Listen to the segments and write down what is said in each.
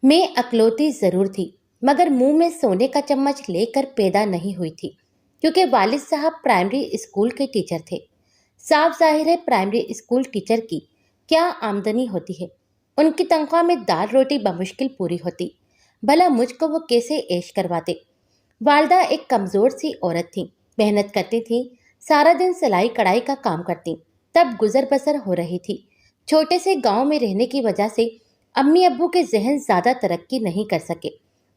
मैं अकलौती जरूर थी, मगर मुंह में सोने का चम्मच लेकर पैदा नहीं हुई थी, क्योंकि वालिद साहब प्राइमरी स्कूल के टीचर थे। साफ जाहिर है प्राइमरी स्कूल टीचर की क्या आमदनी होती है। उनकी तनख्वाह में दाल रोटी बमुश्किल पूरी होती। भला मुझको वो कैसे ऐश करवाते। वालदा एक कमजोर सी औरत थी, मेहनत करती थी, सारा दिन सिलाई कढ़ाई का काम करती, तब गुजर बसर हो रही थी। छोटे से गांव में रहने की वजह से अम्मी अब्बू के जहन ज्यादा तरक्की नहीं कर सके।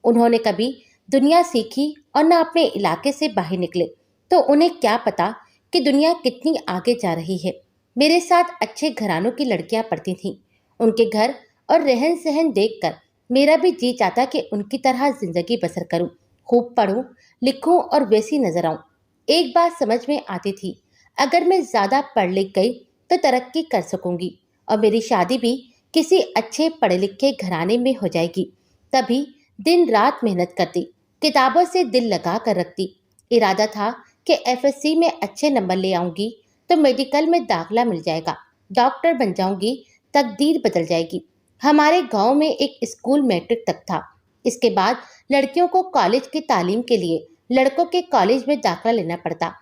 उन्होंने कभी दुनिया सीखी और न अपने इलाके से बाहर निकले, तो उन्हें क्या पता कि दुनिया कितनी आगे जा रही है। मेरे साथ अच्छे घरानों की लड़कियां पढ़ती थीं। उनके घर और रहन सहन देखकर मेरा भी जी चाहता कि उनकी तरह जिंदगी बसर करूं, खूब पढूं, लिखूं और वैसी नजर आऊं। एक बात समझ में आती थी, अगर मैं ज्यादा पढ़ लिख गई तो तरक्की कर सकूंगी और मेरी शादी भी किसी अच्छे पढ़े लिखे घराने में हो जाएगी। तभी दिन रात मेहनत करती, किताबों से दिल लगा कर रखती। इरादा था कि एफएससी में अच्छे नंबर ले आऊंगी तो मेडिकल में दाखला मिल जाएगा, डॉक्टर बन जाऊंगी, तकदीर बदल जाएगी। हमारे गांव में एक स्कूल मैट्रिक तक था। इसके बाद लड़कियों को कॉलेज की तालीम के लिए लड़कों के कॉलेज में दाखला लेना पड़ता।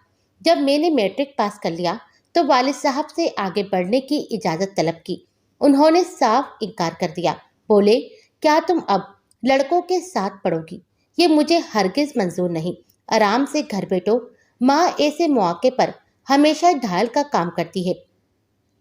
जब मैंने मैट्रिक पास कर लिया तो वालिद साहब से आगे बढ़ने की इजाज़त तलब की। उन्होंने साफ इनकार कर दिया। बोले, क्या तुम अब लड़कों के साथ पढ़ोगी? ये मुझे हरगिज मंजूर नहीं। आराम से घर बैठो। माँ ऐसे मौके पर हमेशा ढाल का काम करती है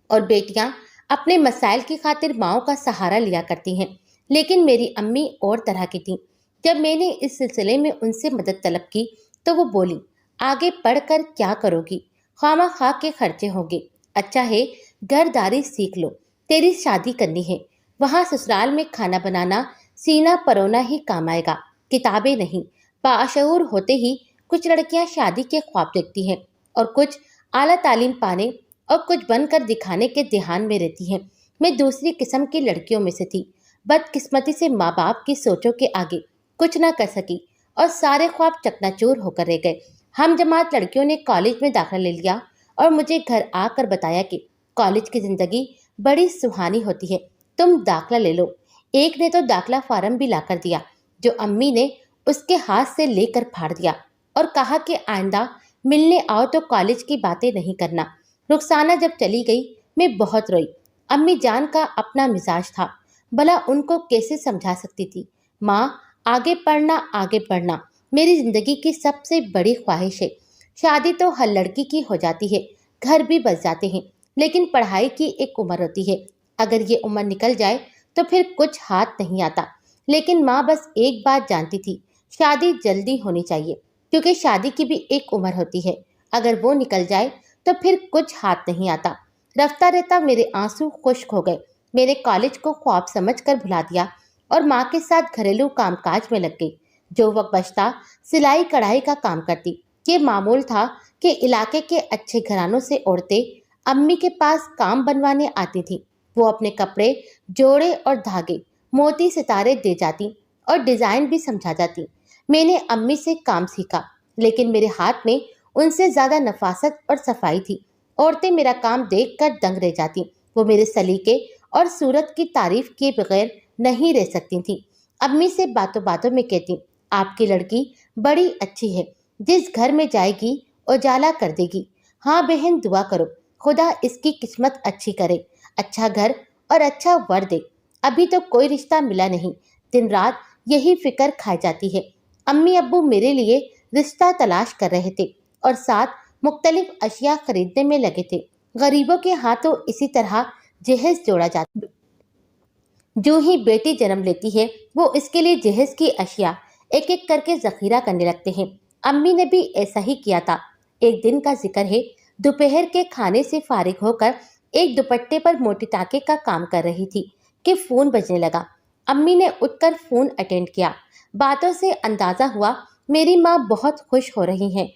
और बेटियां अपने मसाइल की खातिर माओ का सहारा लिया करती हैं। लेकिन मेरी अम्मी और तरह की थी। जब मैंने इस सिलसिले में उनसे मदद तलब की तो वो बोली, आगे पढ़कर क्या करोगी? खामा खा के खर्चे होंगे। अच्छा है घरदारी सीख लो, तेरी शादी करनी है, वहां ससुराल में खाना बनाना सीना परोना ही काम आएगा, किताबें नहीं। बाशऊर होते ही कुछ लड़कियां शादी के ख्वाब देखती हैं और कुछ आला तालीम पाने और कुछ बनकर दिखाने के ध्यान में रहती हैं। मैं दूसरी किस्म की लड़कियों में से थी। बदकिस्मती से माँ बाप की सोचों के आगे कुछ ना कर सकी और सारे ख्वाब चकनाचूर होकर रह गए। हम जमात लड़कियों ने कॉलेज में दाखिला ले लिया और मुझे घर आकर बताया कि कॉलेज की जिंदगी बड़ी सुहानी होती है, तुम दाखिला ले लो। एक ने तो दाखिला फार्म भी लाकर दिया, जो अम्मी ने उसके हाथ से लेकर फाड़ दिया और कहा कि आइंदा मिलने आओ तो कॉलेज की बातें नहीं करना। रुखसाना जब चली गई मैं बहुत रोई। अम्मी जान का अपना मिजाज था, भला उनको कैसे समझा सकती थी। माँ, आगे पढ़ना आगे पढ़ना मेरी जिंदगी की सबसे बड़ी ख्वाहिश है। शादी तो हर लड़की की हो जाती है, घर भी बस जाते हैं, लेकिन पढ़ाई की एक उम्र होती है। अगर ये उम्र निकल जाए तो फिर कुछ हाथ नहीं आता। लेकिन माँ बस एक बात जानती थी, शादी जल्दी होनी चाहिए, क्योंकि शादी की भी एक उम्र होती है। अगर वो निकल जाए तो फिर कुछ हाथ नहीं आता। रफ्ता रहता मेरे आंसू खुश्क हो गए। मेरे कॉलेज को ख्वाब समझकर भुला दिया और माँ के साथ घरेलू कामकाज में लग गई। जो वक्त बचता सिलाई कढ़ाई का काम करती। ये मामूल था कि इलाके के अच्छे घरानों से औरतें अम्मी के पास काम बनवाने आती थी। वो अपने कपड़े, जोड़े और धागे, मोती सितारे दे जाती और डिजाइन भी समझा जाती। मैंने अम्मी से काम सीखा, लेकिन मेरे हाथ में उनसे ज्यादा नफासत और सफाई थी। औरतें मेरा काम देखकर दंग रह जाती। वो मेरे सलीके और सूरत की तारीफ किए बगैर नहीं रह सकती थी। अम्मी से बातों बातों में कहती, आपकी लड़की बड़ी अच्छी है, जिस घर में जाएगी उजाला कर देगी। हाँ बहन, दुआ करो खुदा इसकी किस्मत अच्छी करे, अच्छा घर और अच्छा वर दे। अभी तो कोई रिश्ता मिला नहीं। दिन रात यही फिक्र खाई जाती है। अम्मी अब्बू मेरे लिए रिश्ता तलाश कर रहे थे और साथ मुख्तलिफ अशिया खरीदने में लगे थे। गरीबों के हाथों इसी तरह जहेज जोड़ा जाता। जो ही बेटी जन्म लेती है वो इसके लिए जहेज की अशिया एक एक करके जखीरा करने लगते हैं। अम्मी ने भी ऐसा ही किया था। एक दिन का जिक्र है, दोपहर के खाने से फारिग होकर एक दुपट्टे पर मोटी टाके का काम कर रही थी कि फोन बजने लगा। अम्मी ने उठकर फोन अटेंड किया। बातों से अंदाजा हुआ मेरी माँ बहुत खुश हो रही हैं।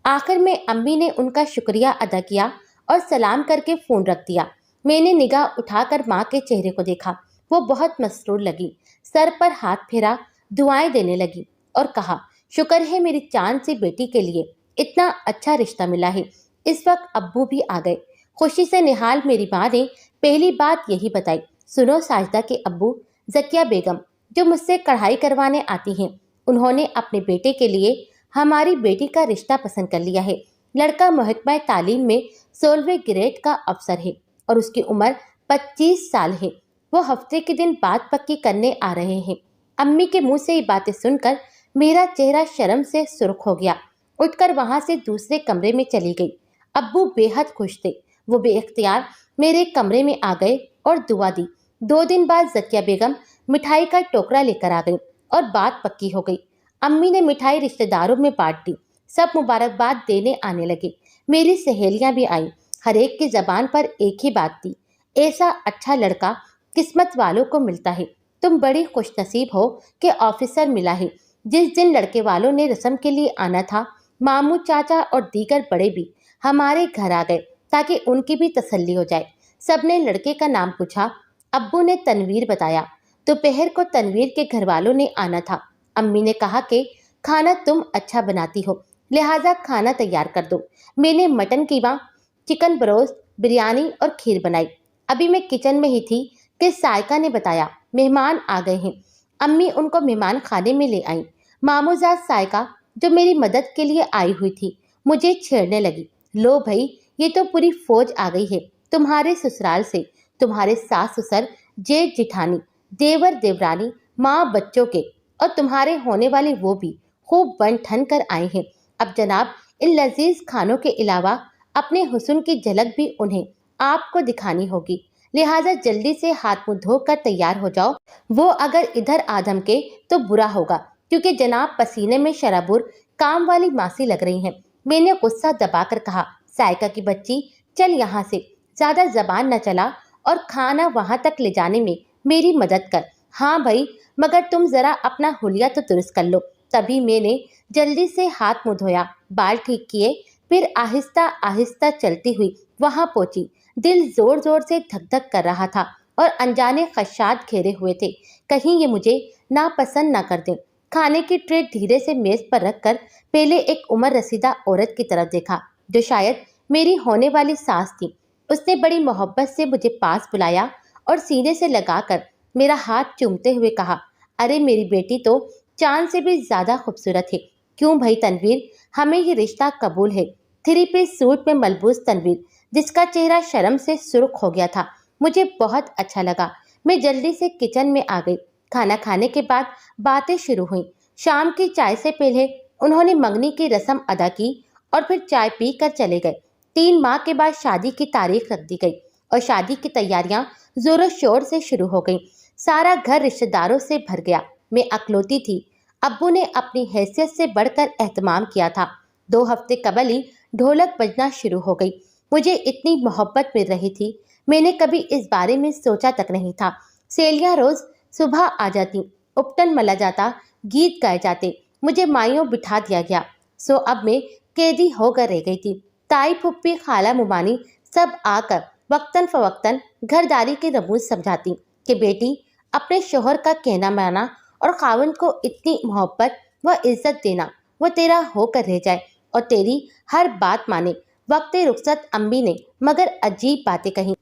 आखिर में अम्मी ने उनका शुक्रिया अदा किया और सलाम करके फोन रख दिया। मैंने निगाह उठाकर माँ के चेहरे को देखा। वो बहुत मसरूर लगी, सर पर हाथ फेरा, दुआएं देने लगी और कहा, शुक्र है मेरी चांद सी बेटी के लिए इतना अच्छा रिश्ता मिला है। इस वक्त अब्बू भी आ गए। खुशी से निहाल मेरी माँ ने पहली बात यही बताई, सुनो साजदा के अब्बू, ज़किया बेगम, जो मुझसे कढ़ाई करवाने आती हैं, उन्होंने अपने बेटे के लिए हमारी बेटी का रिश्ता पसंद कर लिया है। लड़का महकमा तालीम में 16वें ग्रेड का अफसर है और उसकी उम्र 25 साल है। वो हफ्ते के दिन बात पक्की करने आ रहे हैं। अम्मी के मुंह से ये बातें सुनकर मेरा चेहरा शर्म से सुर्ख हो गया। उठकर वहां से दूसरे कमरे में चली गई। अब्बू बेहद खुश थे। वो बेइख्तियार मेरे कमरे में आ गए और दुआ दी। 2 दिन बाद ज़किया बेगम मिठाई का टोकरा लेकर आ गई और बात पक्की हो गई। अम्मी ने मिठाई रिश्तेदारों में बांट दी। सब मुबारकबाद देने आने लगे। मेरी सहेलियां भी आईं। हर एक की जबान पर एक ही बात थी, ऐसा अच्छा लड़का किस्मत वालों को मिलता है। तुम बड़ी खुशनसीब हो कि ऑफिसर मिला है। जिस दिन लड़के वालों ने रस्म के लिए आना था, मामू चाचा और दीगर बड़े भी हमारे घर आ गए ताकि उनकी भी तसल्ली हो जाए। सबने लड़के का नाम पूछा। अब्बू ने तनवीर बताया। दोपहर को तनवीर के घर वालों ने आना था। अम्मी ने कहा कि खाना तुम अच्छा बनाती हो, लिहाजा खाना तैयार कर दो। मैंने मटन कीमा, चिकन बरोस्ट, बिरयानी और खीर बनाई। अभी मैं किचन में ही थी कि सायका ने बताया मेहमान आ गए हैं। अम्मी उनको मेहमान खाने में ले आई। मामूजाद सायका, जो मेरी मदद के लिए आई हुई थी, मुझे छेड़ने लगी। लो भाई, ये तो पूरी फौज आ गई है तुम्हारे ससुराल से। तुम्हारे सास ससुर, जेठ जिठानी, देवर देवरानी, माँ बच्चों के और तुम्हारे होने वाले वो भी खूब बन ठन कर आए हैं। अब जनाब, इन लजीज खानों के अलावा अपने हुस्न की झलक भी उन्हें आपको दिखानी होगी। लिहाजा जल्दी से हाथ मुंह धोकर तैयार हो जाओ। वो अगर इधर आदम के तो बुरा होगा, क्योंकि जनाब पसीने में शराबुर काम वाली मासी लग रही हैं। मैंने गुस्सा दबाकर कहा, सायका की बच्ची, चल यहाँ से, ज्यादा जबान न चला और खाना वहां तक ले जाने में मेरी मदद कर। हाँ भाई, मगर तुम जरा अपना हुलिया तो दुरुस्त कर लो। तभी मैंने जल्दी से हाथ मुंह धोया, बाल ठीक किए, फिर आहिस्ता आहिस्ता चलती हुई वहां पहुंची। दिल जोर जोर से धक धक कर रहा था और अनजाने खदशात घेरे हुए थे, कहीं ये मुझे नापसंद ना कर दें। खाने की ट्रे धीरे से मेज पर रखकर पहले एक उम्र रसीदा औरत की तरफ देखा, जो शायद मेरी होने वाली सास थी। उसने बड़ी मोहब्बत से मुझे पास बुलाया और सीने से लगाकर मेरा हाथ चूमते हुए कहा, अरे मेरी बेटी तो चांद से भी ज्यादा खूबसूरत है। क्यों भाई तनवीर, हमें ये रिश्ता कबूल है। 3 पीस सूट में मलबूस तनवीर, जिसका चेहरा शर्म से सुर्ख हो गया था, मुझे बहुत अच्छा लगा। मैं जल्दी से किचन में आ गई। खाना खाने के बाद बातें शुरू हुई। शाम की चाय से पहले उन्होंने मंगनी की रस्म अदा की और फिर चाय पी कर चले गए। 3 माह के बाद शादी की तारीख रख दी गई और शादी की तैयारियां जोरों शोर से शुरू हो गईं। सारा घर रिश्तेदारों से भर गया। मैं अकलौती थी। अब्बू ने अपनी हैसियत से बढ़कर एहतमाम किया था। 2 हफ्ते कबल ही ढोलक बजना शुरू हो गई। मुझे इतनी मोहब्बत मिल रही थी, मैंने कभी इस बारे में सोचा तक नहीं था। सेलियां रोज सुबह आ जाती, उपटन मला जाता, गीत गाए जाते, मुझे माइयों बिठा दिया गया। सो अब मैं कैदी होकर रह गई थी। ताई फुप्पी खाला मुमानी सब आकर वक्तन फवक्तन घरदारी के रमूज समझाती कि बेटी, अपने शोहर का कहना माना और खावंद को इतनी मोहब्बत व इज्जत देना, वो तेरा होकर रह जाए और तेरी हर बात माने। वक्त रुखसत अम्मी ने मगर अजीब बातें कही।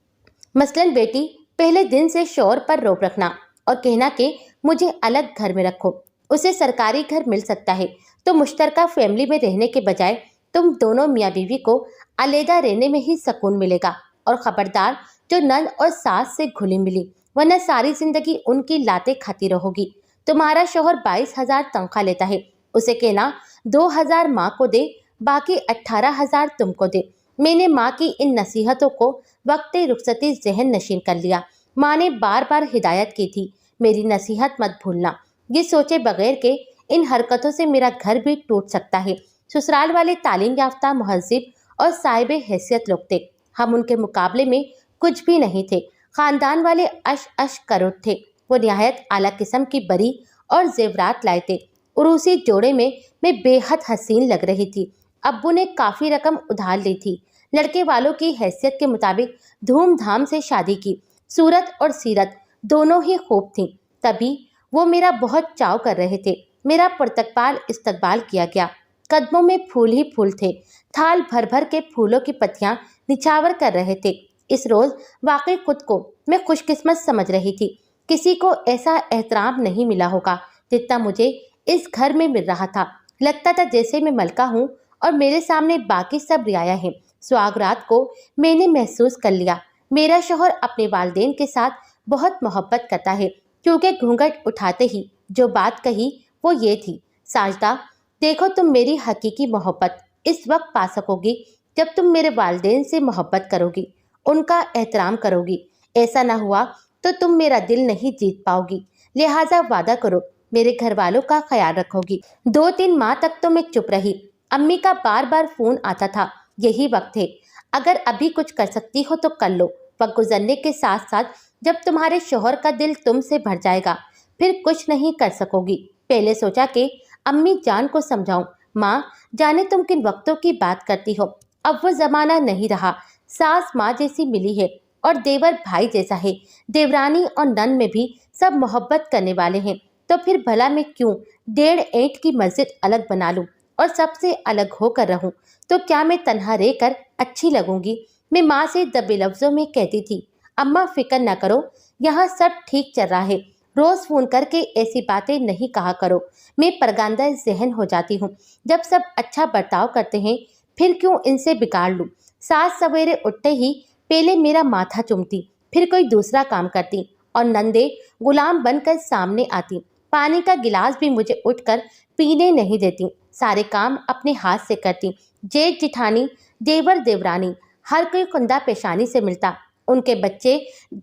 मसलन बेटी, पहले दिन से शोहर पर रोक रखना और कहना कि मुझे अलग घर में रखो। उसे सरकारी घर मिल सकता है तो मुश्तरका फैमिली में रहने के बजाय तुम दोनों मियाँ बीवी को अलहदा रहने में ही सुकून मिलेगा। और खबरदार, जो नंद और सास से घुली मिली, वरना सारी जिंदगी उनकी लातें खाती रहोगी। तुम्हारा शोहर 22,000 तनख्वाह लेता है, उसे कहना 2,000 माँ को दे, बाकी 18,000 तुमको दे। मैंने माँ की इन नसीहतों को वक्त रुखसती जहन नशीन कर लिया। माँ ने बार बार हिदायत की थी, मेरी नसीहत मत भूलना। ये सोचे बगैर के इन हरकतों से मेरा घर भी टूट सकता है। ससुराल वाले तालीम याफ्ता, मुहज्जिब और साहिब हैसियत लोग थे। हम उनके मुकाबले में कुछ भी नहीं थे। खानदान वाले अश अश करोड़ थे। वो निहायत आला किस्म की बरी और जेवरात लाए थे। उरूसी जोड़े में मैं बेहद हसीन लग रही थी। अब्बू ने काफ़ी रकम उधार ली थी। लड़के वालों की हैसियत के मुताबिक धूमधाम से शादी की। सूरत और सीरत दोनों ही खूब थीं। तभी वो मेरा बहुत चाव कर रहे थे। मेरा पुरतकबाल इस्तकबाल किया गया। कदमों में फूल ही फूल थे। थाल भर भर के फूलों की पत्तियां निछावर कर रहे थे। इस रोज वाकई खुद को मैं खुशकिस्मत समझ रही थी। किसी को ऐसा एहतराम नहीं मिला होगा जितना मुझे इस घर में मिल रहा था। लगता था जैसे मैं मलका हूँ और मेरे सामने बाकी सब रियाया हैं। सुहागरात को मैंने महसूस कर लिया। मेरा शौहर अपने वालिदैन के साथ बहुत मोहब्बत करता है, क्योंकि घूंघट उठाते ही जो बात कही वो ये थी, साजदा देखो, तुम मेरी हकीकी मोहब्बत इस वक्त पा सकोगी जब तुम मेरे वालिदैन से मोहब्बत करोगी, उनका एहतराम करोगी। ऐसा ना हुआ तो तुम मेरा दिल नहीं जीत पाओगी। लिहाजा वादा करो मेरे घर वालों का ख्याल रखोगी। 2-3 माह तक तो मैं चुप रही। अम्मी का बार बार फोन आता था, यही वक्त है, अगर अभी कुछ कर सकती हो तो कर लो। वक्त गुजरने के साथ साथ जब तुम्हारे शौहर का दिल तुमसे भर जाएगा फिर कुछ नहीं कर सकोगी। पहले सोचा कि अम्मी जान को समझाऊं, माँ जाने तुम किन वक्तों की बात करती हो, अब वो जमाना नहीं रहा। सास माँ जैसी मिली है और देवर भाई जैसा है। देवरानी और नन में भी सब मोहब्बत करने वाले हैं, तो फिर भला मैं क्यों 1.5 ईंट की मस्जिद अलग बना लूं और सबसे अलग होकर रहूं? तो क्या मैं तन्हा रहकर अच्छी लगूंगी? मैं माँ से दबे लफ्जों में कहती थी, अम्मा फिक्र ना करो, यहाँ सब ठीक चल रहा है। रोज फोन करके ऐसी बातें नहीं कहा करो, मैं परगांदा जहन हो जाती हूँ। जब सब अच्छा बर्ताव करते हैं फिर क्यों इनसे बिगाड़ लूं? सास सवेरे उठते ही पहले मेरा माथा चूमती, फिर कोई दूसरा काम करती और नंदे गुलाम बनकर सामने आती। पानी का गिलास भी मुझे उठकर पीने नहीं देती, सारे काम अपने हाथ से करती। जेठ जिठानी, देवर देवरानी, हर कोई कुंदा पेशानी से मिलता। उनके बच्चे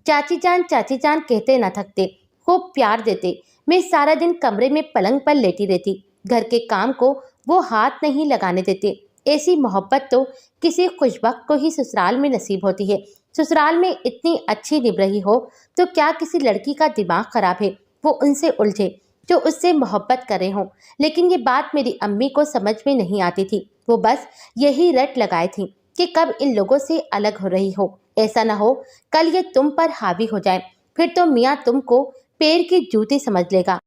चाची जान कहते न थकते, खूब प्यार देते। मैं सारा दिन कमरे में पलंग पर लेटी रहती, घर के काम को वो हाथ नहीं लगाने देते। ऐसी मोहब्बत तो किसी खुशबख्त को ही ससुराल में नसीब होती है। ससुराल में इतनी अच्छी निभ रही हो तो क्या किसी लड़की का दिमाग खराब है वो उनसे उलझे जो उससे मोहब्बत कर रहे हों? लेकिन ये बात मेरी अम्मी को समझ में नहीं आती थी। वो बस यही रट लगाए थी कि कब इन लोगों से अलग हो रही हो, ऐसा ना हो कल ये तुम पर हावी हो जाए, फिर तो मियाँ तुमको पैर की जूती समझ लेगा।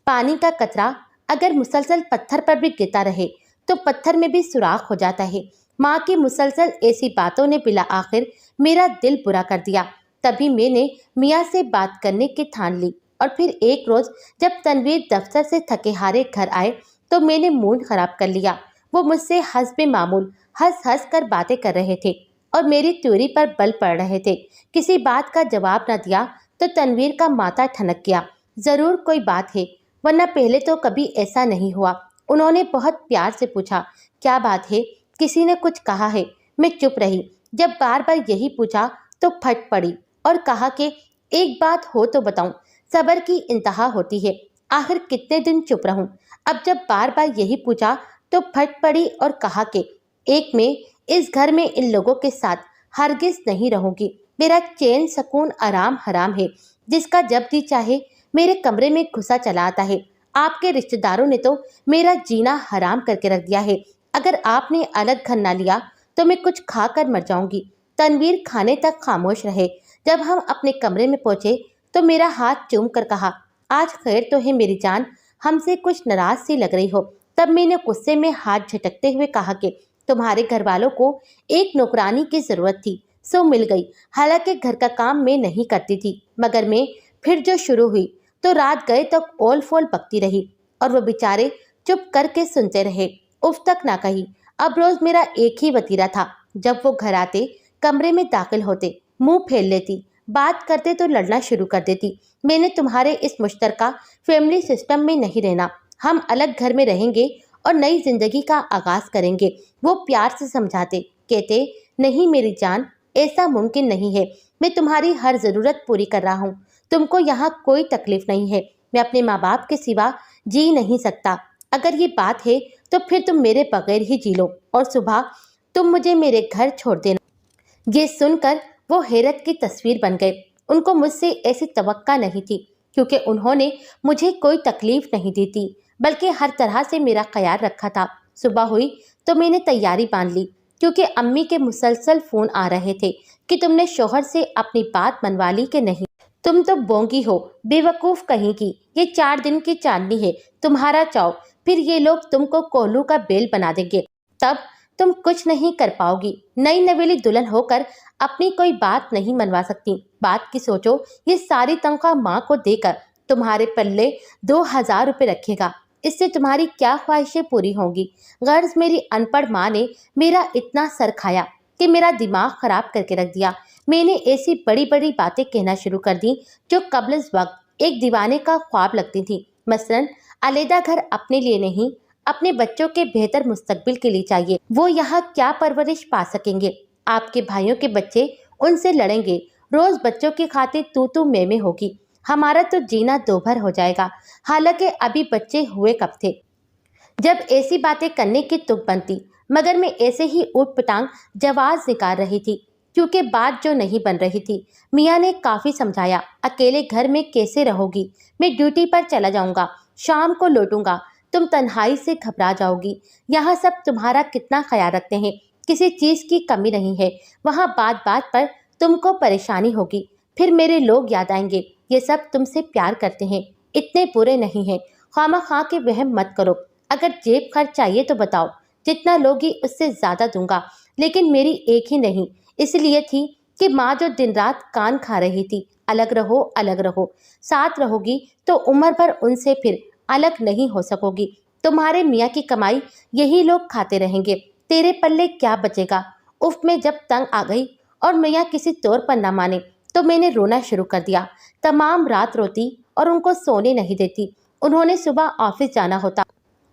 पानी का कतरा अगर मुसलसल पत्थर पर भी गिरता रहे तो पत्थर में भी सुराख हो जाता है। माँ की मुसलसल ऐसी बातों ने बिला आखिर मेरा दिल बुरा कर दिया। तभी मैंने मियाँ से बात करने की ठान ली और फिर एक रोज जब तनवीर दफ्तर से थके हारे घर आए तो मैंने मूड खराब कर लिया। वो मुझसे हस्बे मामूल हंस हंस कर बातें कर रहे थे और मेरी त्योरी पर बल पड़ रहे थे। किसी बात का जवाब न दिया तो तनवीर का माथा ठनक गया। जरूर कोई बात है, वरना पहले तो कभी ऐसा नहीं हुआ। उन्होंने बहुत प्यार से पूछा, क्या बात है? किसी ने कुछ कहा है? मैं चुप रही। जब बार बार यही पूछा तो फट पड़ी और कहा कि एक बात हो तो बताऊं, सब्र की इंतहा होती है, आखिर कितने दिन चुप रहूं? अब जब बार बार यही पूछा तो फट पड़ी और कहा कि एक मैं इस घर में इन लोगों के साथ हरगिज नहीं रहूंगी। मेरा चैन सुकून आराम हराम है, जिसका जब जी चाहे मेरे कमरे में घुसा चला आता है। आपके रिश्तेदारों ने तो मेरा जीना हराम करके रख दिया है। अगर आपने अलग घर ना लिया तो मैं कुछ खाकर मर जाऊंगी। तनवीर खाने तक खामोश रहे। जब हम अपने कमरे में पहुंचे तो मेरा हाथ चूम कर कहा, आज खैर तो है मेरी जान, हमसे कुछ नाराज सी लग रही हो। तब मैंने गुस्से में हाथ झटकते हुए कहा कि तुम्हारे घर वालों को एक नौकरानी की जरूरत थी, सो मिल गई। हालांकि घर का काम मैं नहीं करती थी, मगर मैं फिर जो शुरू हुई तो रात गए तक ओल फोल बकती रही और वो बेचारे चुप करके सुनते रहे, उफ तक ना कही। अब रोज मेरा एक ही वतीरा था, जब वो घर आते, कमरे में दाखिल होते, मुंह फेर लेती, बात करते तो लड़ना शुरू कर देती। मैंने तुम्हारे इस मुश्तरका फैमिली सिस्टम में नहीं रहना, हम अलग घर में रहेंगे और नई जिंदगी का आगाज करेंगे। वो प्यार से समझाते, कहते नहीं मेरी जान, ऐसा मुमकिन नहीं है। मैं तुम्हारी हर जरूरत पूरी कर रहा हूँ, तुमको यहाँ कोई तकलीफ नहीं है। मैं अपने माँ बाप के सिवा जी नहीं सकता। अगर ये बात है तो फिर तुम मेरे बगैर ही जी लो और सुबह तुम मुझे मेरे घर छोड़ देना। ये सुनकर वो हैरत की तस्वीर बन गए। उनको मुझसे ऐसी तवक्का नहीं थी, क्योंकि उन्होंने मुझे कोई तकलीफ नहीं दी थी, बल्कि हर तरह से मेरा ख्याल रखा था। सुबह हुई तो मैंने तैयारी बांध ली, क्योंकि अम्मी के मुसलसल फोन आ रहे थे कि तुमने शौहर से अपनी बात मनवा ली कि नहीं। तुम तो बोंगी हो, बेवकूफ कहीं की। ये 4 दिन की चांदनी है, तुम्हारा चाव, फिर ये लोग तुमको कोल्हू का बेल बना देंगे। तब तुम कुछ नहीं कर पाओगी। नई नवेली दुल्हन होकर अपनी कोई बात नहीं मनवा सकती। बात की सोचो, ये सारी तनख्वाह माँ को देकर तुम्हारे पल्ले 2,000 रुपये रखेगा। इससे तुम्हारी क्या ख्वाहिशें पूरी होंगी? गर्ज मेरी अनपढ़ माँ ने मेरा इतना सर खाया कि मेरा दिमाग खराब करके रख दिया। मैंने ऐसी बड़ी बड़ी बातें कहना शुरू कर दी जो कब्ल इस वक्त एक दीवाने का ख्वाब लगती थी। मसलन अलग घर अपने लिए नहीं, अपने बच्चों के बेहतर मुस्तकबिल के लिए चाहिए। वो यहाँ क्या परवरिश पा सकेंगे? आपके भाइयों के बच्चे उनसे लड़ेंगे, रोज बच्चों की खातिर तू मैं होगी। हमारा तो जीना दोभर हो जाएगा। हालांकि अभी बच्चे हुए कब थे जब ऐसी बातें करने की तुक बनती, मगर मैं ऐसे ही ऊट पटांग जवाब निकाल रही थी क्योंकि बात जो नहीं बन रही थी। मियाँ ने काफी समझाया, अकेले घर में कैसे रहोगी? मैं ड्यूटी पर चला जाऊंगा, शाम को लौटूंगा। तुम तन्हाई से घबरा जाओगी। यहाँ सब तुम्हारा कितना ख्याल रखते हैं, किसी चीज की कमी नहीं है। वहाँ बात बात पर तुमको परेशानी होगी, फिर मेरे लोग याद आएंगे। ये सब तुमसे प्यार करते हैं, इतने बुरे नहीं हैं। खामखा के वहम मत करो। अगर जेब खर्च चाहिए तो बताओ, जितना लोगी उससे ज्यादा दूंगा। लेकिन मेरी एक ही नहीं इसलिए थी कि माँ जो दिन रात कान खा रही थी, अलग रहो अलग रहो। साथ रहोगी तो उम्र भर उनसे फिर अलग नहीं हो सकोगी। तुम्हारे मियाँ की कमाई यही लोग खाते रहेंगे, तेरे पल्ले क्या बचेगा? उफ, मैं जब तंग आ गई और मियाँ किसी तौर पर न माने तो मैंने रोना शुरू कर दिया। तमाम रात रोती और उनको सोने नहीं देती। उन्होंने सुबह ऑफिस जाना होता।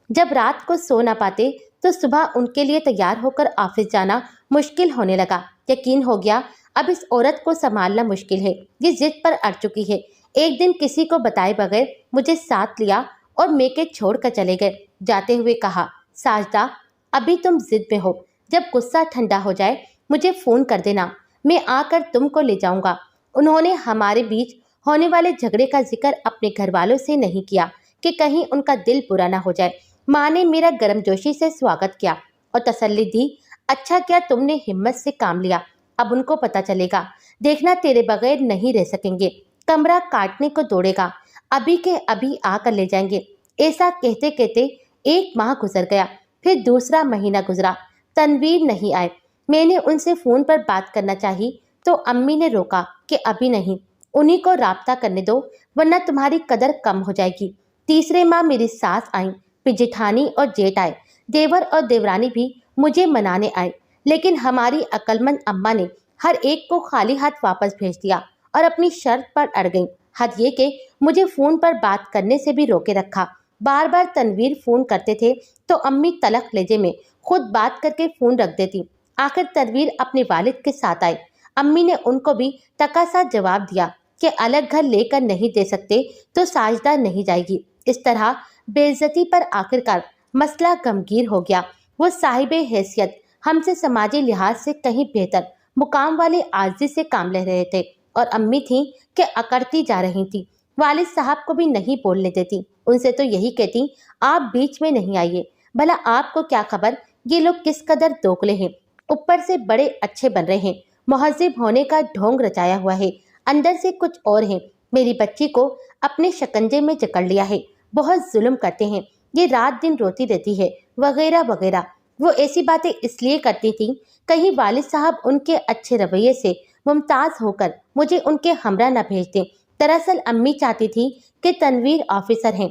जब रात को सो ना पाते तो सुबह उनके लिए तैयार होकर ऑफिस जाना मुश्किल होने लगा। यकीन हो गया अब इस औरत को संभालना मुश्किल है। ये जिद पर अड़ चुकी है। एक दिन किसी को बताए बगैर मुझे साथ लिया और मेके छोड़ कर चले गए। जाते हुए कहा, साजदा अभी तुम जिद में हो, जब गुस्सा ठंडा हो जाए मुझे फोन कर देना, मैं आकर तुमको ले जाऊंगा। उन्होंने हमारे बीच होने वाले झगड़े का जिक्र अपने घर वालों से नहीं किया कि कहीं उनका दिल बुरा ना हो जाए। माँ ने मेरा गर्मजोशी से स्वागत किया और तसल्ली दी, अच्छा क्या तुमने हिम्मत से काम लिया। अब उनको पता चलेगा, देखना तेरे बगैर नहीं रह सकेंगे। कमरा काटने को दौड़ेगा, अभी के अभी आकर ले जाएंगे। ऐसा कहते कहते एक माह गुजर गया, फिर दूसरा महीना गुजरा। तनवीर नहीं आए। मैंने उनसे फोन पर बात करना चाही तो अम्मी ने रोका कि अभी नहीं, उन्हीं को राब्ता करने दो वरना तुम्हारी कदर कम हो जाएगी। तीसरे माह मेरी सास आई, फिर जेठानी और जेठ आए। देवर और देवरानी भी मुझे मनाने आए, लेकिन हमारी अक्लमंद अम्मा ने हर एक को खाली हाथ वापस भेज दिया और अपनी शर्त पर अड़ गई। हद ये कि मुझे फोन पर बात करने से भी रोके रखा। बार बार तनवीर फोन करते थे तो अम्मी तलख लहजे में खुद बात करके फोन रख देती। आखिर तनवीर अपने वालिद के साथ आए। अम्मी ने उनको भी तकासा जवाब दिया कि अलग घर लेकर नहीं दे सकते तो साजदा नहीं जाएगी। इस तरह बेइज्जती पर आखिरकार मसला गमगीर हो गया। वो साहिबे हैसियत हमसे समाजी लिहाज से कहीं बेहतर मुकाम वाले आजिज़ी से काम ले रहे थे और अम्मी थी कि अकड़ती जा रही थी। वालिद साहब को भी नहीं बोलने देती। उनसे तो यही कहती, आप बीच में नहीं आइए। भला आपको क्या खबर ये लोग किस कदर दोगले हैं। ऊपर से बड़े अच्छे बन रहे हैं, मुहज्जिब होने का ढोंग रचाया हुआ है, अंदर से कुछ और है। मेरी बच्ची को अपने शकंजे में जकड़ लिया है, बहुत जुल्म करते हैं, ये रात दिन रोती रहती है, वगैरह वगैरह। वो ऐसी बातें इसलिए करती थी कहीं वालिद साहब उनके अच्छे रवैये से मुमताज होकर मुझे उनके हमरा न भेज दें। दरअसल अम्मी चाहती थी कि तनवीर ऑफिसर हैं,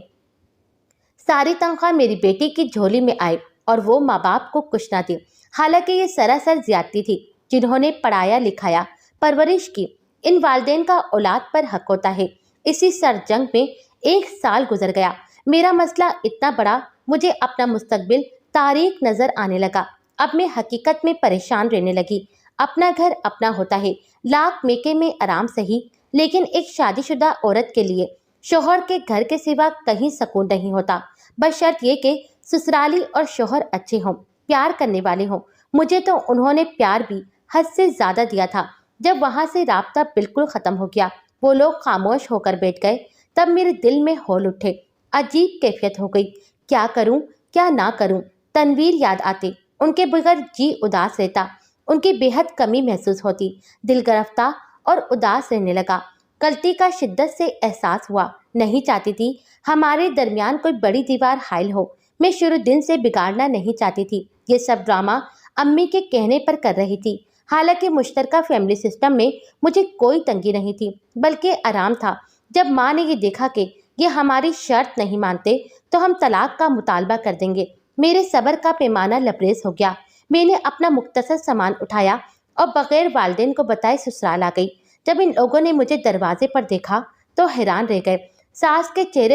सारी तनख्वाह मेरी बेटी की झोली में आए और वो माँ बाप को कुछ ना दे। हालांकि ये सरासर ज्यादती थी। जिन्होंने पढ़ाया लिखाया परवरिश की, इन वालिदैन का औलाद पर हक होता है। इसी सरजंग में 1 साल गुजर गया। मेरा मसला इतना बड़ा, मुझे अपना मुस्तकबिल तारीक नजर आने लगा। अब मैं हकीकत में परेशान रहने लगी। अपना घर अपना होता है, लाख मेके में आराम सही, लेकिन एक शादीशुदा औरत के लिए शोहर के घर के सिवा कहीं सुकून नहीं होता, बशर्त ये कि ससुराली और शोहर अच्छे हों, प्यार करने वाले हों। मुझे तो उन्होंने प्यार भी हद से ज्यादा दिया था। जब वहां से राब्ता बिल्कुल खत्म हो गया, वो लोग खामोश होकर बैठ गए, तब मेरे दिल में हौल उठे। अजीब कैफियत हो गई, क्या करूं क्या ना करूं। तनवीर याद आते, उनके बगैर जी उदास रहता, उनकी बेहद कमी महसूस होती। दिल गिरफ्ता और उदास रहने लगा। गलती का शिद्दत से एहसास हुआ। नहीं चाहती थी हमारे दरमियान कोई बड़ी दीवार हाइल हो। मैं शुरू दिन से बिगाड़ना नहीं चाहती थी। ये सब ड्रामा امی کے کہنے پر کر رہی تھی۔ حالانکہ مشترکہ فیملی سسٹم میں مجھے کوئی تنگی نہیں تھی بلکہ آرام تھا۔ جب ماں نے یہ دیکھا کہ یہ ہماری شرط نہیں مانتے تو ہم طلاق کا مطالبہ کر دیں گے، میرے صبر کا پیمانہ لبریز ہو گیا۔ میں نے اپنا مختصر سامان اٹھایا اور بغیر والدین کو بتائے سسرال آ گئی۔ جب ان لوگوں نے مجھے دروازے پر دیکھا تو حیران رہ گئے۔ ساس کے چہرے